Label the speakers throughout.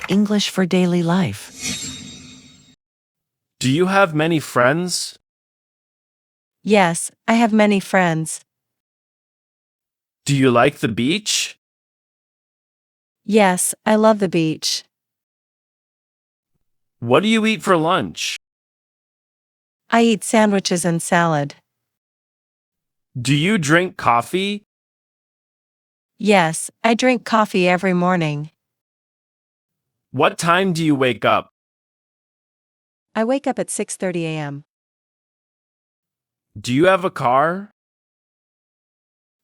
Speaker 1: like English for daily life.
Speaker 2: Do you have many friends?
Speaker 3: Yes, I have many friends.
Speaker 2: Do you like the beach?
Speaker 3: Yes, I love the beach.
Speaker 2: What do you eat for lunch?
Speaker 3: I eat sandwiches and salad.
Speaker 2: Do you drink coffee?
Speaker 3: Yes, I drink coffee every morning.
Speaker 2: What time do you wake up?
Speaker 3: I wake up at 6:30 a.m.
Speaker 2: Do you have a car?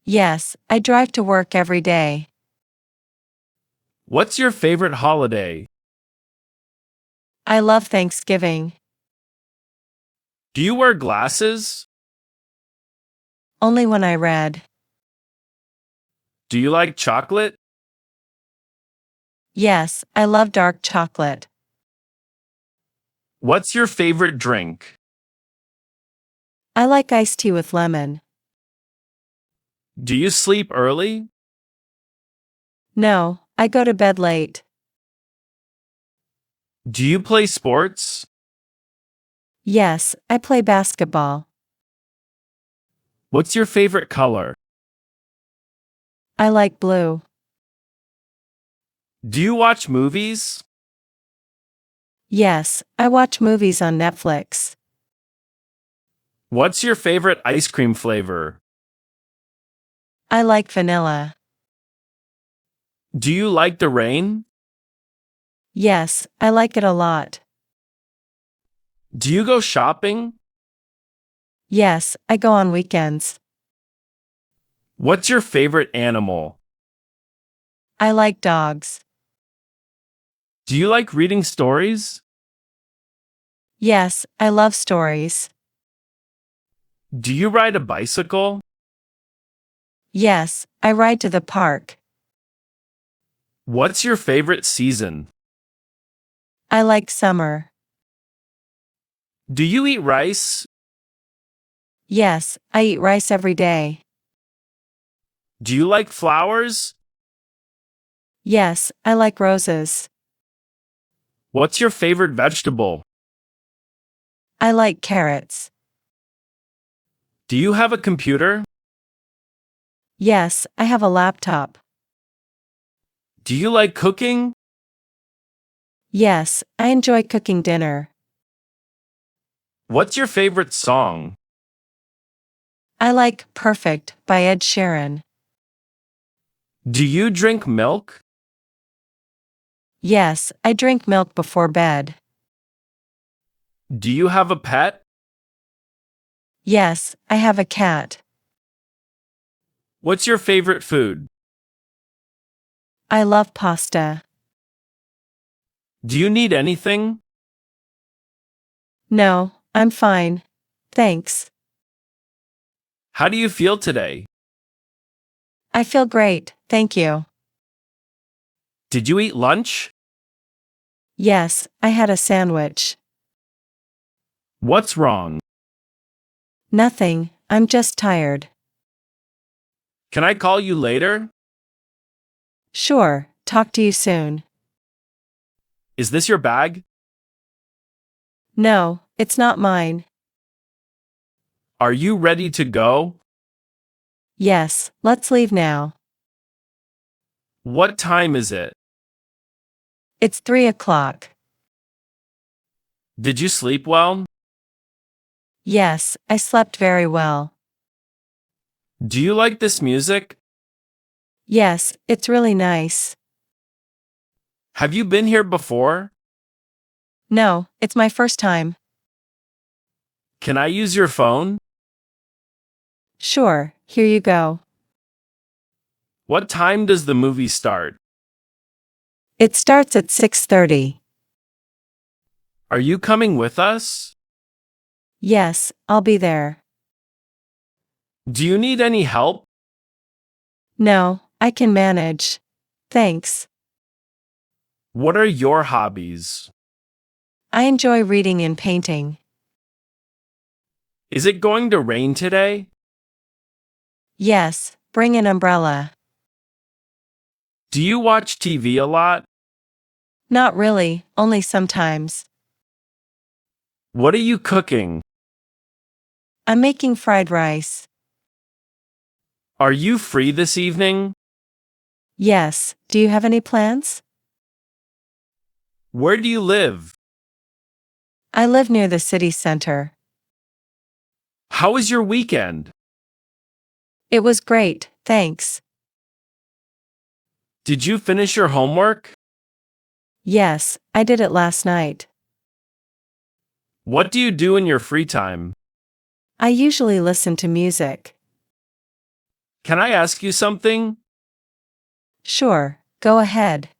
Speaker 3: Yes, I drive to work every day.
Speaker 2: What's your favorite holiday?
Speaker 3: I love Thanksgiving.
Speaker 2: Do you wear glasses?
Speaker 3: Only when I read.
Speaker 2: Do you like chocolate?
Speaker 3: Yes, I love dark chocolate.
Speaker 2: What's your favorite drink?
Speaker 3: I like iced tea with lemon.
Speaker 2: Do you sleep early?
Speaker 3: No, I go to bed late.
Speaker 2: Do you play sports?
Speaker 3: Yes, I play basketball.
Speaker 2: What's your favorite color?
Speaker 3: I like blue.
Speaker 2: Do you watch movies?
Speaker 3: Yes, I watch movies on Netflix.
Speaker 2: What's your favorite ice cream flavor?
Speaker 3: I like vanilla.
Speaker 2: Do you like the rain?
Speaker 3: Yes, I like it a lot.
Speaker 2: Do you go shopping?
Speaker 3: Yes, I go on weekends.
Speaker 2: What's your favorite animal?
Speaker 3: I like dogs.
Speaker 2: Do you like reading stories?
Speaker 3: Yes, I love stories.
Speaker 2: Do you ride a bicycle?
Speaker 3: Yes, I ride to the park.
Speaker 2: What's your favorite season?
Speaker 3: I like summer.
Speaker 2: Do you eat rice?
Speaker 3: Yes, I eat rice every day.
Speaker 2: Do you like flowers?
Speaker 3: Yes, I like roses.
Speaker 2: What's your favorite vegetable?
Speaker 3: I like carrots.
Speaker 2: Do you have a computer?
Speaker 3: Yes, I have a laptop.
Speaker 2: Do you like cooking?
Speaker 3: Yes, I enjoy cooking dinner.
Speaker 2: What's your favorite song?
Speaker 3: I like Perfect by Ed Sheeran.
Speaker 2: Do you drink milk?
Speaker 3: Yes, I drink milk before bed.
Speaker 2: Do you have a pet?
Speaker 3: Yes, I have a cat.
Speaker 2: What's your favorite food?
Speaker 3: I love pasta.
Speaker 2: Do you need anything?
Speaker 3: No, I'm fine. Thanks.
Speaker 2: How do you feel today?
Speaker 3: I feel great, thank you.
Speaker 2: Did you eat lunch?
Speaker 3: Yes, I had a sandwich.
Speaker 2: What's wrong?
Speaker 3: Nothing, I'm just tired.
Speaker 2: Can I call you later?
Speaker 3: Sure, talk to you soon.
Speaker 2: Is this your bag?
Speaker 3: No, it's not mine.
Speaker 2: Are you ready to go?
Speaker 3: Yes, let's leave now.
Speaker 2: What time is it?
Speaker 3: It's 3 o'clock.
Speaker 2: Did you sleep well?
Speaker 3: Yes, I slept very well.
Speaker 2: Do you like this music?
Speaker 3: Yes, it's really nice.
Speaker 2: Have you been here before?
Speaker 3: No, it's my first time.
Speaker 2: Can I use your phone?
Speaker 3: Sure, here you go.
Speaker 2: What time does the movie start?
Speaker 3: It starts at 6:30.
Speaker 2: Are you coming with us?
Speaker 3: Yes, I'll be there.
Speaker 2: Do you need any help?
Speaker 3: No, I can manage. Thanks.
Speaker 2: What are your hobbies?
Speaker 3: I enjoy reading and painting.
Speaker 2: Is it going to rain today?
Speaker 3: Yes, bring an umbrella.
Speaker 2: Do you watch TV a lot?
Speaker 3: Not really, only sometimes.
Speaker 2: What are you cooking?
Speaker 3: I'm making fried rice.
Speaker 2: Are you free this evening?
Speaker 3: Yes, do you have any plans?
Speaker 2: Where do you live?
Speaker 3: I live near the city center.
Speaker 2: How was your weekend?
Speaker 3: It was great, thanks.
Speaker 2: Did you finish your homework?
Speaker 3: Yes, I did it last night.
Speaker 2: What do you do in your free time?
Speaker 3: I usually listen to music.
Speaker 2: Can I ask you something?
Speaker 3: Sure, go ahead.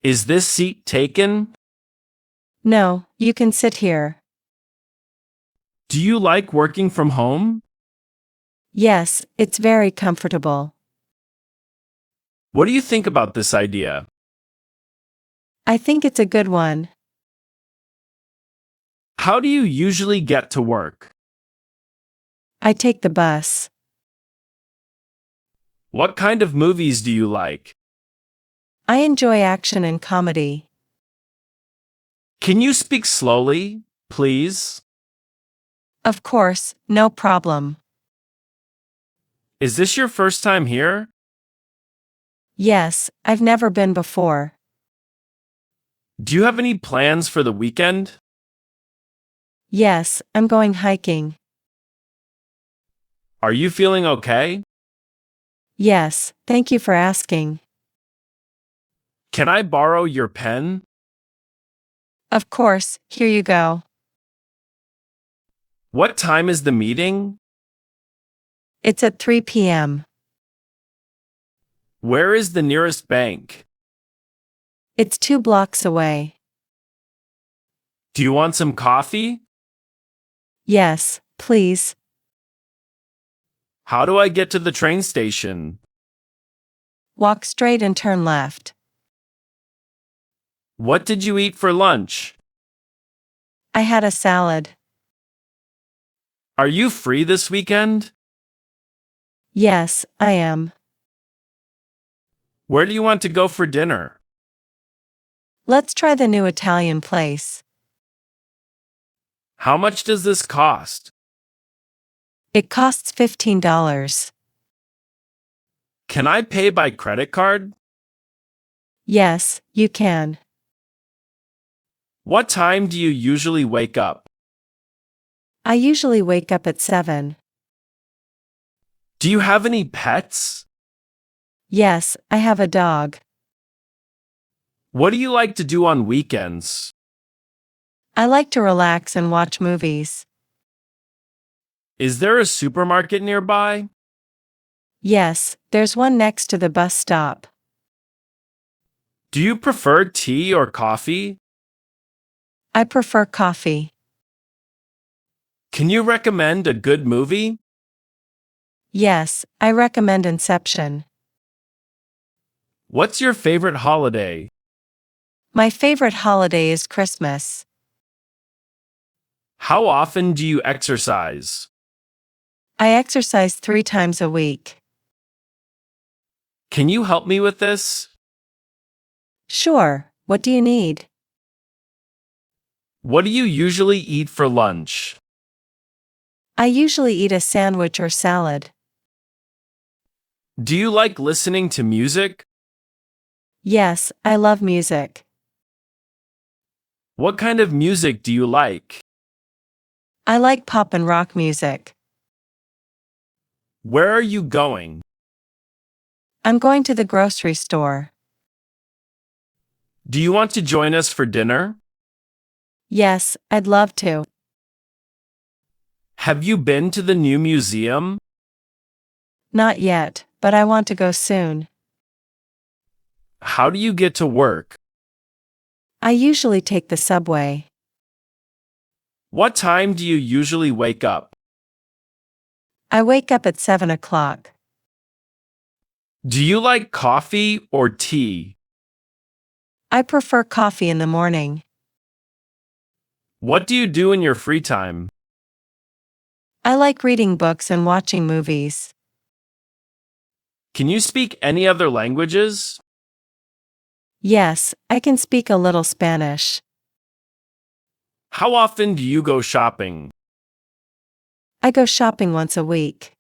Speaker 2: Is this seat taken?
Speaker 3: No, you can sit here.
Speaker 2: Do you like working from home?
Speaker 3: Yes, it's very comfortable.
Speaker 2: What do you think about this idea?
Speaker 3: I think it's a good one.
Speaker 2: How do you usually get to work?
Speaker 3: I take the bus.
Speaker 2: What kind of movies do you like?
Speaker 3: I enjoy action and comedy.
Speaker 2: Can you speak slowly, please?
Speaker 3: Of course, no problem.
Speaker 2: Is this your first time here?
Speaker 3: Yes, I've never been before.
Speaker 2: Do you have any plans for the weekend?
Speaker 3: Yes, I'm going hiking.
Speaker 2: Are you feeling okay?
Speaker 3: Yes, thank you for asking.
Speaker 2: Can I borrow your pen?
Speaker 3: Of course, here you go.
Speaker 2: What time is the meeting?
Speaker 3: It's at 3 p.m.
Speaker 2: Where is the nearest bank?
Speaker 3: It's 2 blocks away.
Speaker 2: Do you want some coffee?
Speaker 3: Yes, please.
Speaker 2: How do I get to the train station?
Speaker 3: Walk straight and turn left.
Speaker 2: What did you eat for lunch?
Speaker 3: I had a salad.
Speaker 2: Are you free this weekend?
Speaker 3: Yes, I am.
Speaker 2: Where do you want to go for dinner?
Speaker 3: Let's try the new Italian place.
Speaker 2: How much does this cost?
Speaker 3: It costs $15.
Speaker 2: Can I pay by credit card?
Speaker 3: Yes, you can.
Speaker 2: What time do you usually wake up?
Speaker 3: I usually wake up at 7.
Speaker 2: Do you have any pets?
Speaker 3: Yes, I have a dog.
Speaker 2: What do you like to do on weekends?
Speaker 3: I like to relax and watch movies.
Speaker 2: Is there a supermarket nearby?
Speaker 3: Yes, there's one next to the bus stop.
Speaker 2: Do you prefer tea or coffee?
Speaker 3: I prefer coffee.
Speaker 2: Can you recommend a good movie?
Speaker 3: Yes, I recommend Inception.
Speaker 2: What's your favorite holiday?
Speaker 3: My favorite holiday is Christmas.
Speaker 2: How often do you exercise?
Speaker 3: I exercise 3 times a week.
Speaker 2: Can you help me with this?
Speaker 3: Sure, what do you need?
Speaker 2: What do you usually eat for lunch?
Speaker 3: I usually eat a sandwich or salad.
Speaker 2: Do you like listening to music?
Speaker 3: Yes, I love music.
Speaker 2: What kind of music do you like?
Speaker 3: I like pop and rock music.
Speaker 2: Where are you going?
Speaker 3: I'm going to the grocery store.
Speaker 2: Do you want to join us for dinner?
Speaker 3: Yes, I'd love to.
Speaker 2: Have you been to the new museum?
Speaker 3: Not yet, but I want to go soon.
Speaker 2: How do you get to work?
Speaker 3: I usually take the subway.
Speaker 2: What time do you usually wake up?
Speaker 3: I wake up at 7 o'clock.
Speaker 2: Do you like coffee or tea?
Speaker 3: I prefer coffee in the morning.
Speaker 2: What do you do in your free time?
Speaker 3: I like reading books and watching movies.
Speaker 2: Can you speak any other languages?
Speaker 3: Yes, I can speak a little Spanish.
Speaker 2: How often do you go shopping?
Speaker 3: I go shopping once a week.